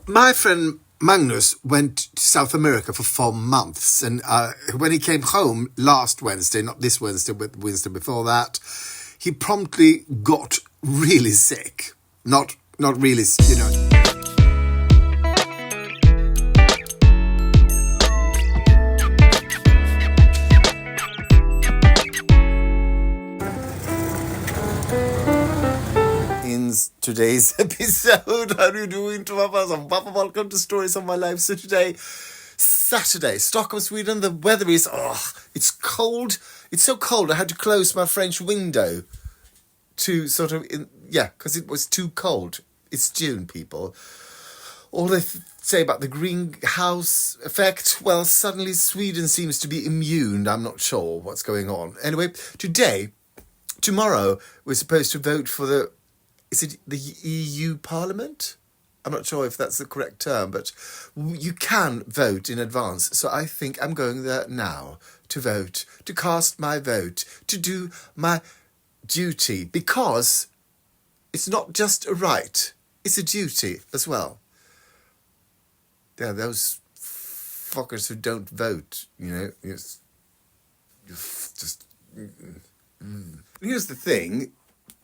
My friend Magnus went to South America for 4 months, and when he came home last Wednesday, not this Wednesday, but Wednesday before that, he promptly got really sick. Not really, you know. Today's episode. How are you doing to my person? Welcome to Stories of My Life. So today, Saturday, Stockholm, Sweden. The weather is, it's cold. It's so cold I had to close my French window to sort of, because it was too cold. It's June, people. All they say about the greenhouse effect, well, suddenly Sweden seems to be immune. I'm not sure what's going on. Anyway, tomorrow, we're supposed to vote for is it the EU Parliament? I'm not sure if that's the correct term, but you can vote in advance. So I think I'm going there now to vote, to cast my vote, to do my duty, because it's not just a right, it's a duty as well. Yeah, those fuckers who don't vote, it's just... Here's the thing.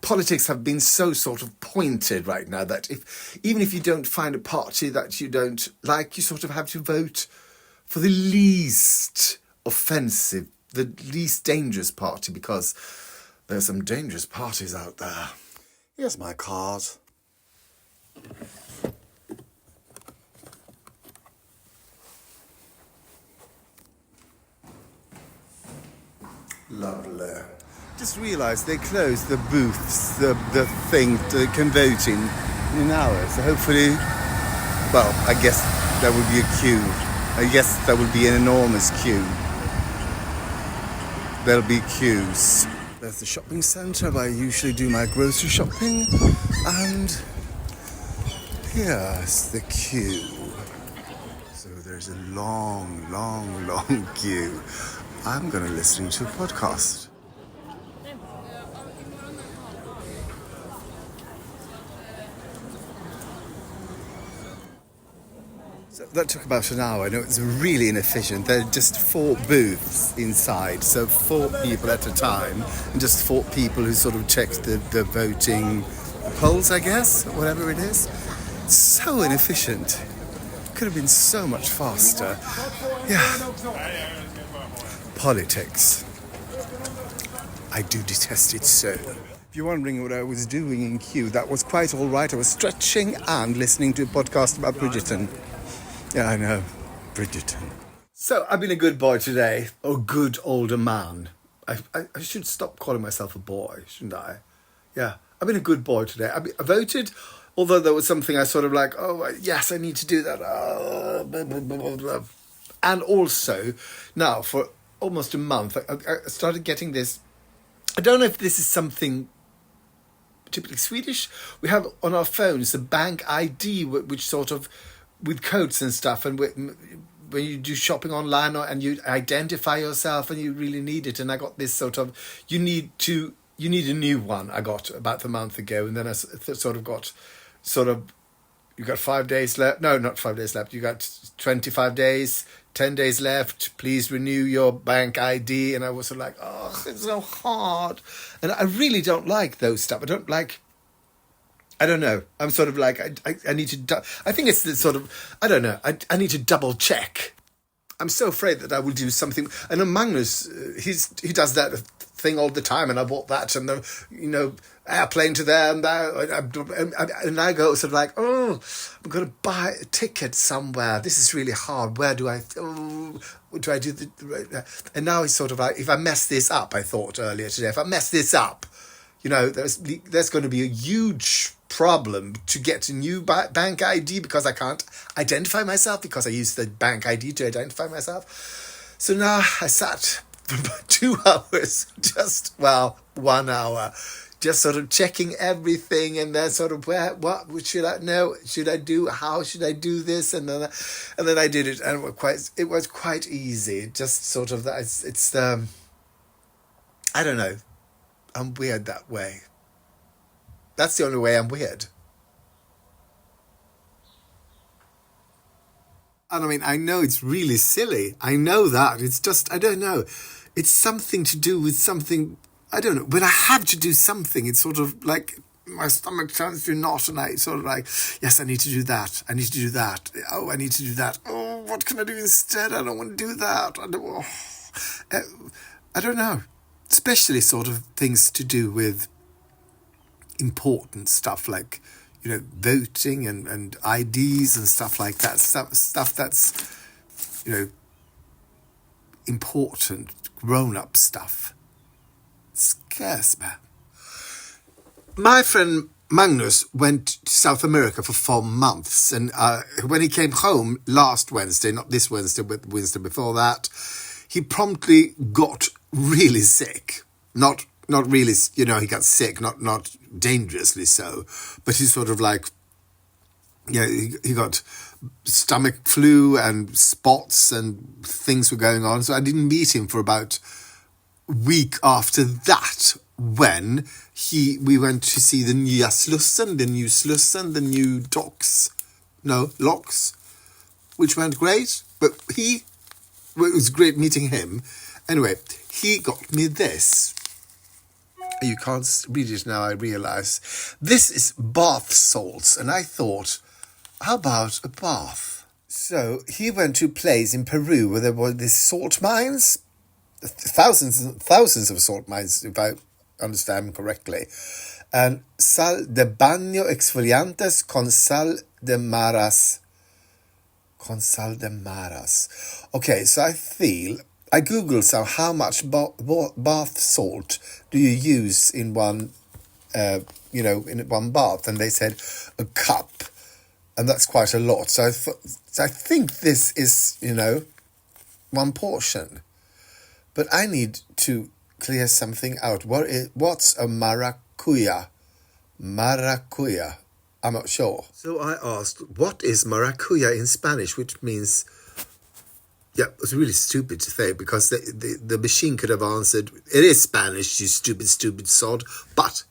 Politics have been so sort of pointed right now that even if you don't find a party that you don't like, you sort of have to vote for the least offensive, the least dangerous party, because there's some dangerous parties out there. Here's my card. Lovely. Just realised they closed the booths, the thing to can vote in an hour. So hopefully, well, I guess there will be a queue. I guess there will be an enormous queue. There'll be queues. There's the shopping centre where I usually do my grocery shopping. And here's the queue. So there's a long, long, long queue. I'm going to listen to a podcast. So that took about an hour. I know it's really inefficient. There are just 4 booths inside, so 4 people at a time, and just 4 people who sort of check the voting polls, I guess, or whatever it is. It's so inefficient. Could have been so much faster. Yeah. Politics. I do detest it so. If you're wondering what I was doing in queue, that was quite all right. I was stretching and listening to a podcast about Bridgerton. Yeah, I know. Bridgerton. So, I've been a good boy today. Or good older man. I should stop calling myself a boy, shouldn't I? Yeah, I've been a good boy today. I voted, although there was something I sort of like, yes, I need to do that. Blah, blah, blah, blah. And also, now, for almost a month, I started getting this. I don't know if this is something typically Swedish. We have on our phones the bank ID, which sort of, with codes and stuff, and when you do shopping online and you identify yourself and you really need it. And I got this sort of, you need a new one I got about a month ago. And then I you got 5 days left. No, not 5 days left. You got 25 days, 10 days left. Please renew your bank ID. And I was sort of like, it's so hard. And I really don't like those stuff. I don't know. I'm sort of like, I need to, I think it's the sort of, I don't know. I need to double check. I'm so afraid that I will do something. I know Magnus, he does that thing all the time, and I bought that, and the, airplane to there and there, and I go sort of like, I'm going to buy a ticket somewhere. This is really hard. Where do I do and now he's sort of like, if I mess this up, I thought earlier today, if I mess this up, there's going to be a huge problem to get a new bank ID, because I can't identify myself, because I use the bank ID to identify myself. So now I sat for about 2 hours, 1 hour, just sort of checking everything, and then sort of what should I know? Should I do? How should I do this? And then I did it, and it was quite easy. Just sort of that. It's I don't know. I'm weird that way. That's the only way I'm weird. And I mean, I know it's really silly. I know that. It's just, I don't know. It's something to do with something, I don't know. When I have to do something, it's sort of like my stomach turns to a knot and I sort of like, yes, I need to do that. I need to do that. Oh, I need to do that. Oh, what can I do instead? I don't want to do that. I don't know. Especially sort of things to do with important stuff like, voting and IDs and stuff like that. Stuff that's, important, grown-up stuff. It scares me. My friend Magnus went to South America for 4 months, and when he came home last Wednesday, not this Wednesday, but Wednesday before that, he promptly got really sick. Not really, he got sick, not dangerously so, but he sort of like, he got stomach flu and spots and things were going on. So I didn't meet him for about a week after that, when we went to see the new locks, which went great. But it was great meeting him. Anyway, he got me this. You can't read it now, I realise. This is bath salts, and I thought, how about a bath? So he went to a place in Peru where there were these salt mines, thousands and thousands of salt mines, if I understand correctly. And sal de baño exfoliantes con sal de maras. Con sal de maras. Okay, so I googled how much bath salt do you use in one, in one bath, and they said a cup, and that's quite a lot. So I think this is, one portion, but I need to clear something out. What's a maracuya? Maracuya. I'm not sure. So I asked, what is maracuya in Spanish, which means... Yeah, it was really stupid to say, because the machine could have answered, it is Spanish, you stupid sod. But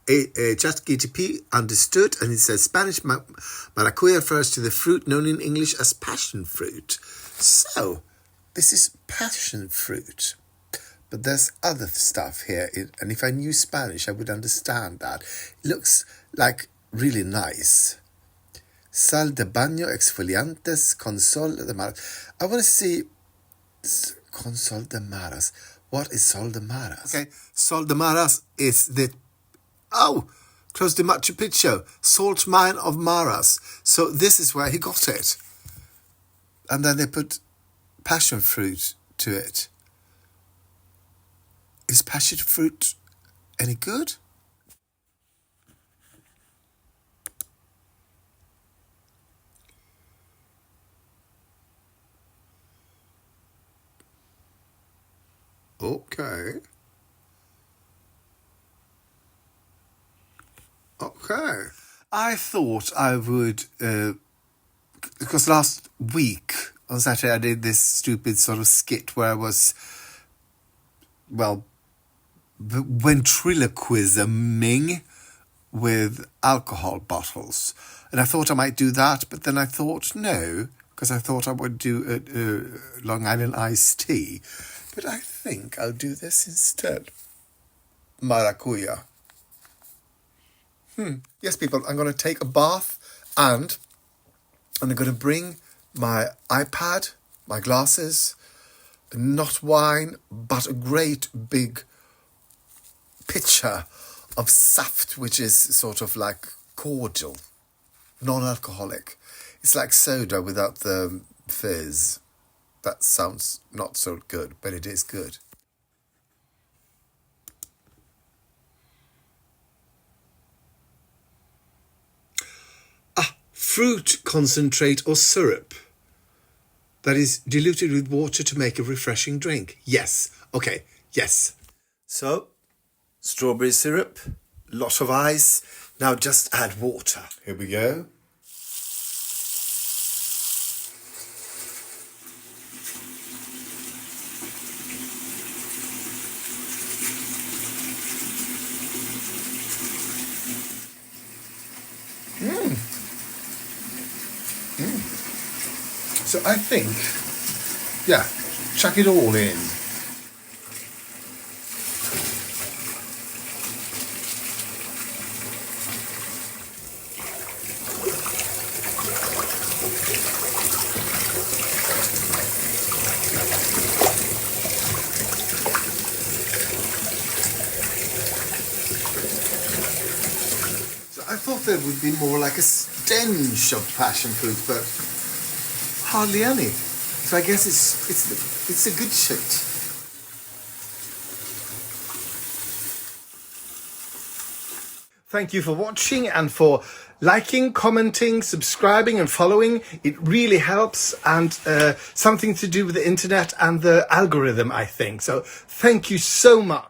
ChatGPT understood, and it says Spanish maracuya refers to the fruit known in English as passion fruit. So, this is passion fruit. But there's other stuff here, and if I knew Spanish, I would understand that. It looks like really nice. Sal de baño exfoliantes con sal de maras. I want to see con sal de maras. What is sal de maras? Okay, sal de maras is close to Machu Picchu, salt mine of Maras. So this is where he got it. And then they put passion fruit to it. Is passion fruit any good? Okay. I thought I would, because last week on Saturday I did this stupid sort of skit where I was, ventriloquisming with alcohol bottles. And I thought I might do that, but then I thought no, because I thought I would do a Long Island iced tea. But I think I'll do this instead. Maracuya. Yes, people, I'm going to take a bath and I'm going to bring my iPad, my glasses, not wine, but a great big pitcher of saft, which is sort of like cordial, non-alcoholic. It's like soda without the fizz. That sounds not so good, but it is good. Fruit concentrate or syrup that is diluted with water to make a refreshing drink. Yes. Okay. Yes. So, strawberry syrup, lot of ice. Now just add water. Here we go. So I think, yeah, chuck it all in. I thought there would be more like a stench of passion fruit, but hardly any. So I guess it's a good shit. Thank you for watching and for liking, commenting, subscribing and following. It really helps, and something to do with the internet and the algorithm, I think. So thank you so much.